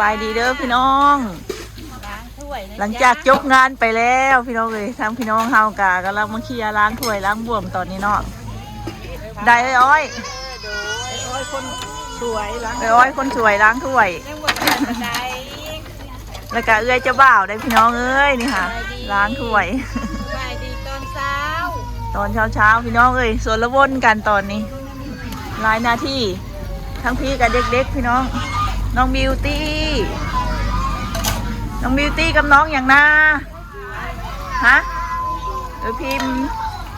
บายดีเด้อพี่น้องหลังจากจบงานไปแล้วพี่น้องเลยทางพี่น้องเฮากะกำลังมาเคลียร์ล้างถ้วยล้างบ่วมตอนนี้เนาะได้อ้อยคนสวยล้างอ้อยคนสวยล้างถ้วยแล้วก็เอ้ยเจ้าบ่าวได้พี่น้องเอ้ยนี่ค่ะล้างถ้วยตอนเช้าพี่น้องเอ้ยส่วนละวนกันตอนนี้หลายหน้าที่ทั้งพี่กับเด็กๆพี่น้องน้องบิวตี้กับน้องอย่างน่าฮะพิมพ์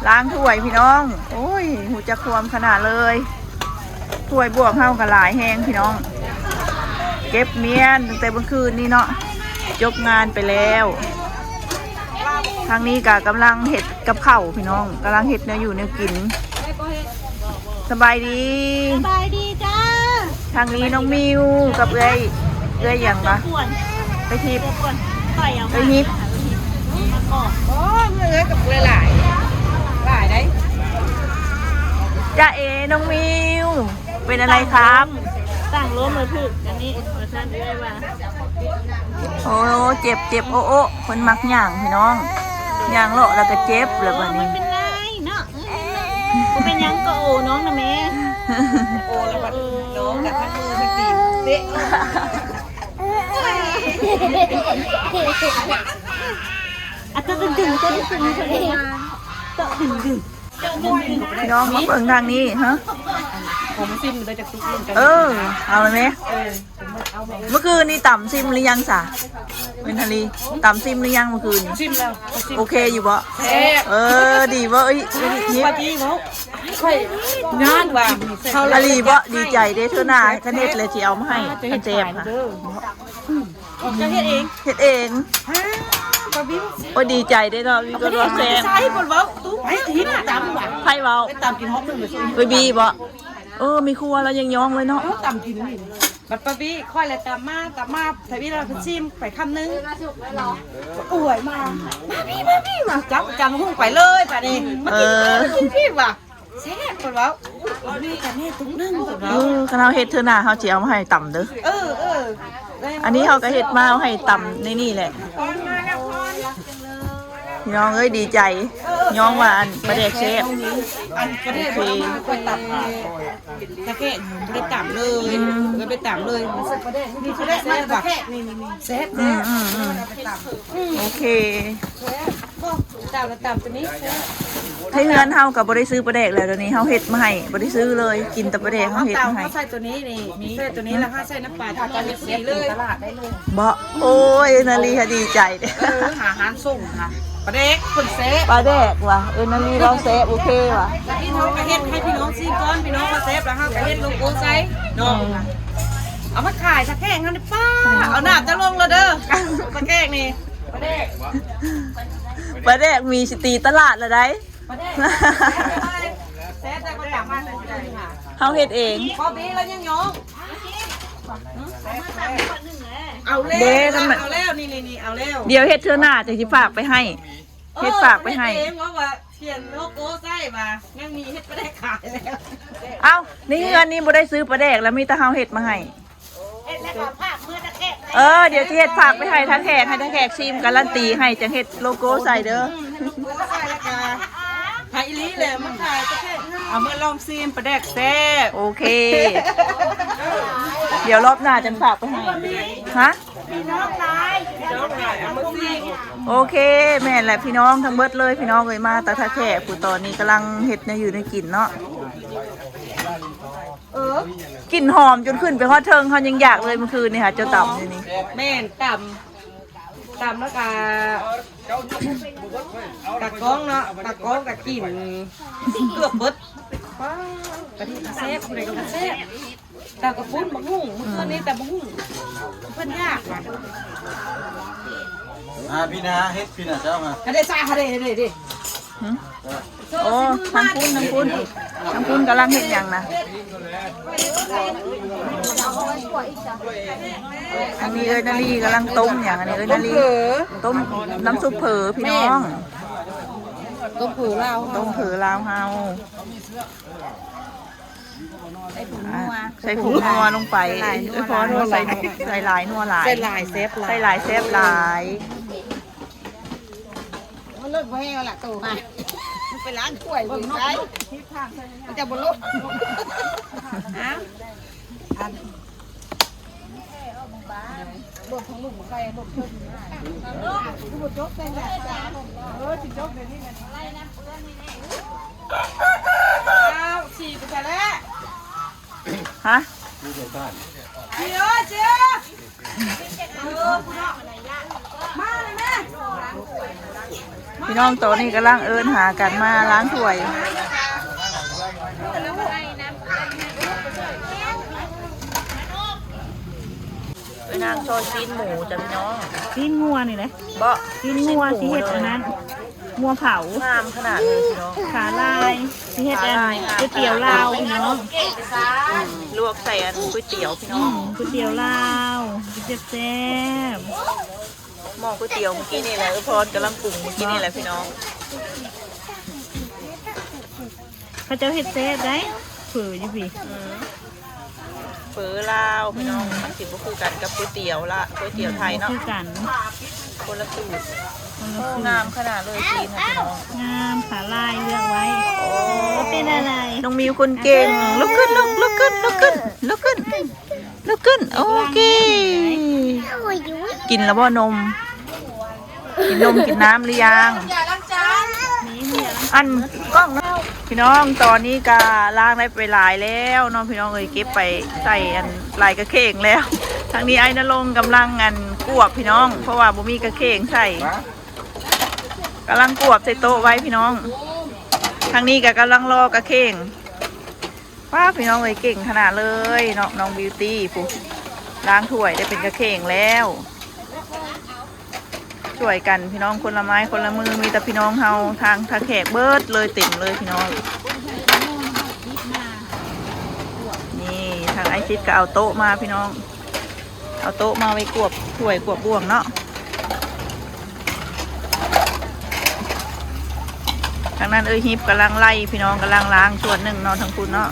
ล้างถ้วยพี่น้องโอ้ยหูจะควมขนาดเลยถ้วยบวกเข้ากับหลายแห้งพี่น้องเก็บเมียนตั้งแต่เมื่อคืนนี้เนาะจบงานไปแล้วทางนี้กำลังเห็ดกับข้าวพี่น้องกำลังเห็ดเนื้ออยู่เนื้อกินสบายดีจ้าทางนี้น้องมิวกับเอ้ยอย่างปะไปทิพย์ไปฮิปโอ้เอ้ยกับหลายได้จ้าเอน้องมิวเป็นอะไรครับต่างล้มเลยพึ่งอันนี้มาสั้นด้วยว่าโอ้เจ็บโอ้คนมักย่างพี่น้องย่างเลาะแล้วก็เจ็บเลยวันนี้เป็นไรเนาะกูเป็นยังก็โอ้น้องนะแม่โอ้แล้วน้องกับทั้งมือทั้งตีเตะอ่ะจะดึงตัวเองจะดึงน้องมาเบิ่งทางนี้ฮะผมซิมเลยจากทุกคนเอาเลยไหมเมื่อคืนนี้ต่ำซิมหรือยังสะเป็นทะเลต่ำซิมหรือยังเมื่อคืนซิมแล้วโอเคอยู่บ่ดีบ่ยิบดีบ่ค่อยงานว่ะทะเลบ่ดีใจเด้เธอหน้าคะเนตเลยที่เอามาให้กันเจ็บค่ะจะเฮ็ดเองโอ้ดีใจได้เนาะมีก็ร้องแซงใช่คนเว้าตู้ไปทิพย์ตำว่ะไผ่เว้าไปตำกินฮอกนึงไปบีบ่มีครัวแล้วยังย้องเลยเนาะตำกินนี่บัดปะบี้ค่อยแล้วตำมาถ้าพี่เราชิมไปคำนึงป่วยมาพี่มาจำหุ้งไปเลยป่ะนี่มากินพี่ว่ะแซ่บคนเว้ามีกันแน่ทุกนึงคนเว้าคณะเฮ็ดเธอหน้าเฮาสิเอามาให้ต่ำเด้ออันนี้เขาก็เฮ็ดมาเอาให้ต่ำในนี่แหละพี่น้องเอ้ยดีใจย้องว่าอันประเด็กเชฟอันประเด็กไปตับตะเกะไปตับเลยไปตับเลยนี่เขาได้แซ่บแบบแซ่บโอเคตับตัวนี้ให้เงินเฮากับบริซื้อประเด็กแล้วเดี๋ยวนี้เฮาเฮ็ดมาให้บริซื้อเลยกินแต่ประเด็กเฮาเฮ็ดมาให้ใส่ตัวนี้นี่ใส่ตัวนี้แล้วใส่น้ำปลาทำเป็นสีเลยตลาดได้เลยบ่โอ้ยนาลีค่ะดีใจหาอาหารส่งค่ะปลาเด็กคนเซฟปลาเด็กว่ะนาลีเราเซฟโอเคว่ะพี่น้องกระเฮ็ดให้พี่น้องซีก้อนพี่น้องมาเซฟแล้วเฮากระเฮ็ดโลโก้ไซส์น้องเอามาขายตะแคงกันดิป้าเอาหน้าจะลงแล้วเด้อตะแคงนี่ปลาเด็กมีสตีตลาดละได้ปลาเด็กเซฟแต่ก็จับมาเฮาเฮ็ดเองพอบีแล้วยังยองเอาแล้วนี่เอาแล้วเดี๋ยวเฮ็ดเธอหน้าจะสิฝากไปให้เฮ็ดฝากไปให้เองว่าเขียนโลโก้ใส่มายังมีเฮ็ดปลาแดกขายแล้วเอ้านี่เงินนี่บ่ได้ซื้อปลาแดกแล้วมีแต่เฮาเฮ็ดมาให้เฮ็ดแล้วก็ฝากมือตะแคกเดี๋ยวสิเฮ็ดฝากไปให้ทางแขกให้ทางแขกชิมการันตีให้จังเฮ็ดโลโก้ใส่เด้อใส่แล้วก็ไผลีเลยมันขายตะแคกเอามาลองซิมปลาแดกแซ่บโอเคเดี๋ยวรอบหน้าจะฝากไปให้ฮะพี่น้องนายเอามาซิมโอเคแม่แหละพี่น้องทั้งเบิดเลยพี่น้องเลยมาตาท่าแขกผู้ตอนนี้กำลังเห็ดอยู่ในกลิ่นเนาะกลิ่นหอมจนขึ้นไปฮอดเทิงเขายังอยากเลยเมื่อคืนนี่ค่ะเจ้าต่ำนี่แม่นต่ำแล้วก็ตะก้องเนาะตะก้องกับกลิ่นเกือบเบิดกะทิแซ่บอะไรก็แซ่บแต่กระปุ้นมะหุ่งเมื่อนี้แต่มะหุ่งเพิ่นยากพี่นาเฮ็ดพี่นาเจ้ามาได้ซ่าได้ดิโอ้ทางปุ้นกำลังเฮ็ดอย่างนะอันนี้นาลีกำลังต้มอย่างอันนี้นาลีต้มน้ำซุปเผอพี่น้องต้มเผอลาวเฮา ใส่ผงนัวลงไปพอนัวใส่หลายนัวหลาย ใส่ลายเซฟลาย ใส่หลายแซ่บหลาย มันเลิกไว้เอาละตู่มามันไปล้างถ้วยอยู่ใช่มันจะบนรถอ้าวบดของลูกของใครบดเพิ่มบดจกได้แหละสิจกเดี๋ยวนี้อะไรนะเพื่อนนี่อ้าวฉี่ไปแล้ว ฮะ เจียวเจียวมาเลยแม่ พี่น้องโตนี่กำลังเอิ้นหากันมาล้างถ้วยไปนางซอยซีนหมูจ้ะพี่น้อง ซีนงัวนี่แหละ บ่ ซีนงัวสิเฮ็ดอันนั้นงัวเผาง ามขนาดเลยพี่น้อง ขาลายสิเฮ็ดอันก๋วยเตี๋ยวลาวพี่น้อง ลวกใส่อันก๋วยเตี๋ยวพี่น้อง ก๋วยเตี๋ยวลาวแซ่บ หม้อก๋วยเตี๋ยวเมื่อกี้นี่แหละพรกำลังปรุงเมื่อกี้นี่แหละพี่น้อง ๆเขาเจ้าเฮ็ดแซ่บได้ฝืออยู่พี่ เฝอลาวพี่น้องมันสิบ่คือกันกับก๋วยเตี๋ยวละก๋วยเตี๋ยวไทยเนาะ คือกัน คนละสูตร คนละ โอ้ สูต งาร มขนาดเลยซีนนะพี่น้อง งามขาลายเลือกไว้เป็นอะไร น้องมิวคนเก่งลุกขึ้นลุกขึ้นลุกขึ้นลุกขึ้นลุกขึ้นโอเคกินแล้วบ่นมกินนมกินน้ำหรือยัง อย่าล้างจาน นี่เมีย อันกล้องนะพี่น้องตอนนี้ก็ล้างได้ไปหลายแล้วน้องพี่น้องเอ้ยเก็บไปใส่อันลายกระเข่งแล้วทางนี้ไอ้นรงค์กำลังอันกวบพี่น้อง เพราะว่าบ่มีกระเข่งใส่กำลังกวบใส่โต๊ะไว้พี่น้องทางนี้ก็กำลังรอกระเข่งป้าพี่น้องเอ้ยเก่งขนาดเลยน้องบิวตี้ผู้ล้างถ้วยได้เป็นกระเข่งแล้วช่วยกันพี่น้องคนละไม้คนละมือมีแต่พี่น้องเฮาทางแขกเบิดเลยติ่มเลยพี่น้องนี่ทางไอซิดก็เอาโต๊ะมาพี่น้องเอาโต๊ะมาไว้กวบถ้วยกวบบ่วงเนาะทางนั้นเอ้ยฮิปกำลังไล่พี่น้องกำลังล้างส่วนหนึ่งเนาะทางคุณเนาะ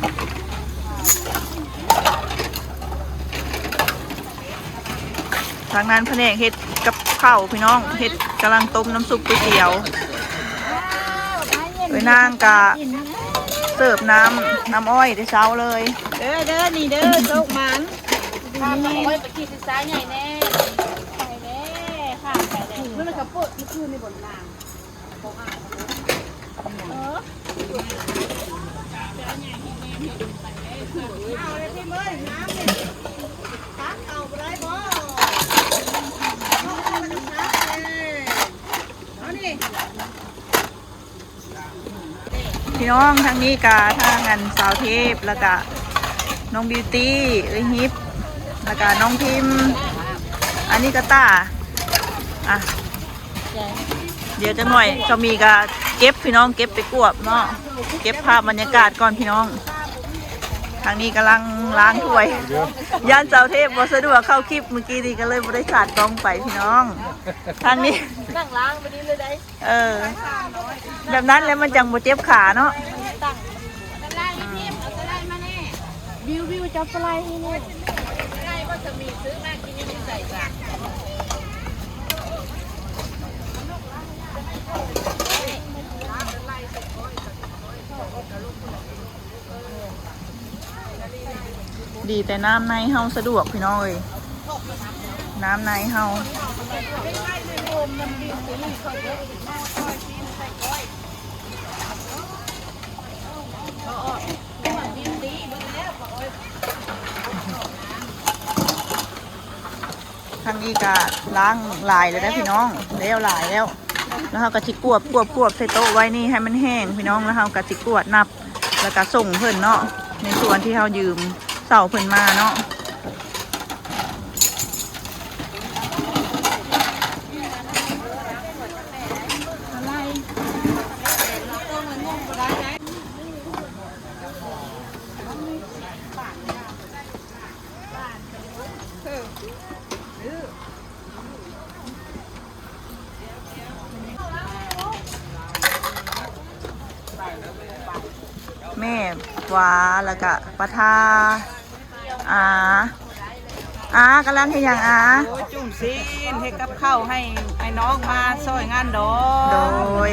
ทางนั้นแผนกเฮ็ดกับข้าวพี่น้องเฮ็ดกำลังต้มน้ำซุปก๋วยเตี๋ยวไปนางกะเสิร์ฟน้ำอ้อยแต่เช้าเลย เด้อนี่เด้อโจ๊กมันข้ามมาไว้ไปขีดซ้ายใหญ่แน่ไปแน่ข้ามไปแน่เมื่อมันกระปุกเมื่อคืนในบนนางเอาเลยพี่เมื่อยน้ำเนี่ยตักเอาไปได้บ่เอานี่ พี่น้องทางนี้กะทางงานสาวเทพแล้วก็น้องบิวตี้เอ้ยฮิปแล้วก็น้องพิมพ์อันนี้ก็ต้าอ่ะเดี๋ยวจะหน่อยจะมีกะเก็บพี่น้องเก็บไปกวบเนาะเก็บภาพบรรยากาศก่อนพี่น้องทางนี้กำลังล้างถ้วยย่านสาวเทพบ่สะดวกเข้าคลิปเมื่อกี้ดีก็เลยบริษัทกล้องไปพี่น้องทางนี้ นั่งล้างไปนี้เลยได้ แบบนั้นแล้วมันจังบ่เจ็บขาเนาะ สไลด์พิมพ์เอาสไลด์มาแน่วิวจับสไลด์ให้นี่สไลด์ว่าจะมีซื้อมากินยังไม่ใส่จ้ะ ดีแต่น้ำในเฮาสะดวกพี่น้องเอ้ยน้ำในเฮาทางนี้ก็ล้างลายเลยนะพี่น้องแล้วลายแล้วแล้วเราก็จิกวบใส่โต๊ะไว้นี่ให้มันแห้งพี่น้องแล้วเราก็จิกวดนับแล้วก็ส่งเพิ่นเนาะในส่วนที่เรายืมเสาเพิ่นมาเนาะแม่ ฟ้าแล้วก็ปะทากำลังให้ยังโอ้ยจุ่มซีนให้กับข้าวให้ไอ้น้องมาซอยงานดอง โดย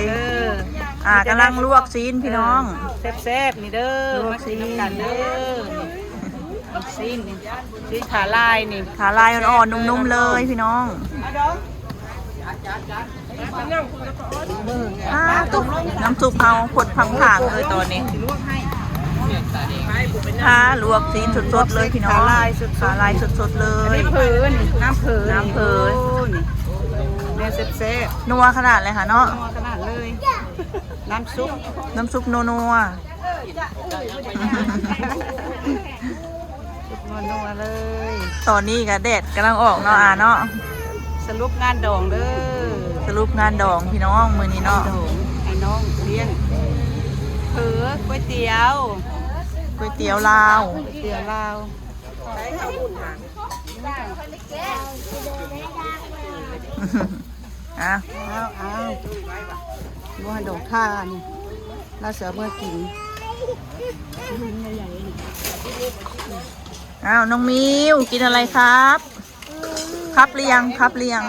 กำลังลวกซีนพี่น้อง แซ่บๆนี่เด้อ ลว มาก ซี กิ น นน้ำกันเด้อนี่ซีนนี่ซีนขาลายนี่ ขาลายอ่อนๆนุ่มๆเลยพี่น้องตุ๊กน้ำซุปเอาขดพังผางเลยตอนนี้ลวกซีนสดๆเลยพี่น้องขาลายสดๆเล อัน ย นี้เผือนี่น้ำเผือ น้ำเผือ นี่เนี่ยแซ่บ นัวขนาดเลยค่ะเนาะ ๆนัวขนาดเลยน้ำซุป น้ำซุปนัว นัวๆเลย ๆตอนนี้ก็แดดกำลังออกเนาะเนาะ สรุปงานดองเด้อ สรุปงานดองพี่น้องมื้อนี้เนาะ ไอ้น้องเลี้ยงเผือก๋วยเตี๋ยว ก๋วยเตี๋ยวลาว ก๋วยเตี๋ยวลาว อ่ะ เอาว่าดอกท่านี่เราเสือเมื่อกิน อ้าวน้องมิวกินอะไรครับ ครับหรือยังครับหรือยัง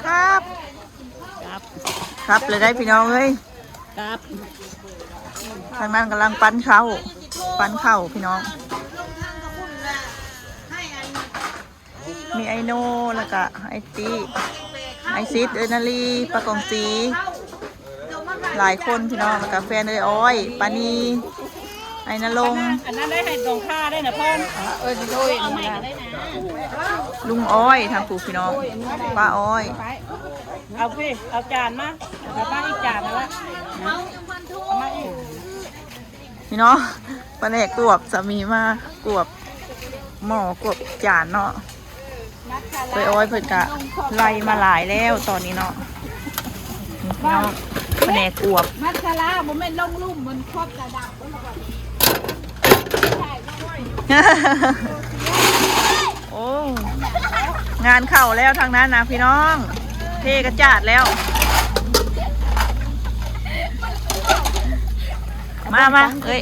ครับ ครับเลยได้พี่น้องเอ้ย ครับ ทางนั้นกำลังปั้นข้าวพี่น้อง มีไอโน่แล้วก็ไอตีไอซิดเอนาลีปากองสีหลายคนพี่น้องแล้วก็แฟนเลยอ้อยปานีไอนรงค์ อันนั้นได้ให้ดองท่าได้นะพ่อนด้วยนี่นะ ลุงอ้อยทางปู่พี่น้องป้าอ้อย เอาพี่เอาจานมาเอาป้าอีกจานมาละเอามาอีก พี่น้องปลาแหลกกวบสามีมากวบหม้อกวบจานเนาะไปอ้อยเพิ่นกะไล่มาหลายแล้วตอนนี้เนาะนี่พี่น้องปลาแหลกกวบ มัสลาบ่แม่นลงลุ่มมันครอบกระดับ โอ้งานเข้าแล้วทางนั้นนะพี่น้องเทกระจาดแล้ว มาเอ้ย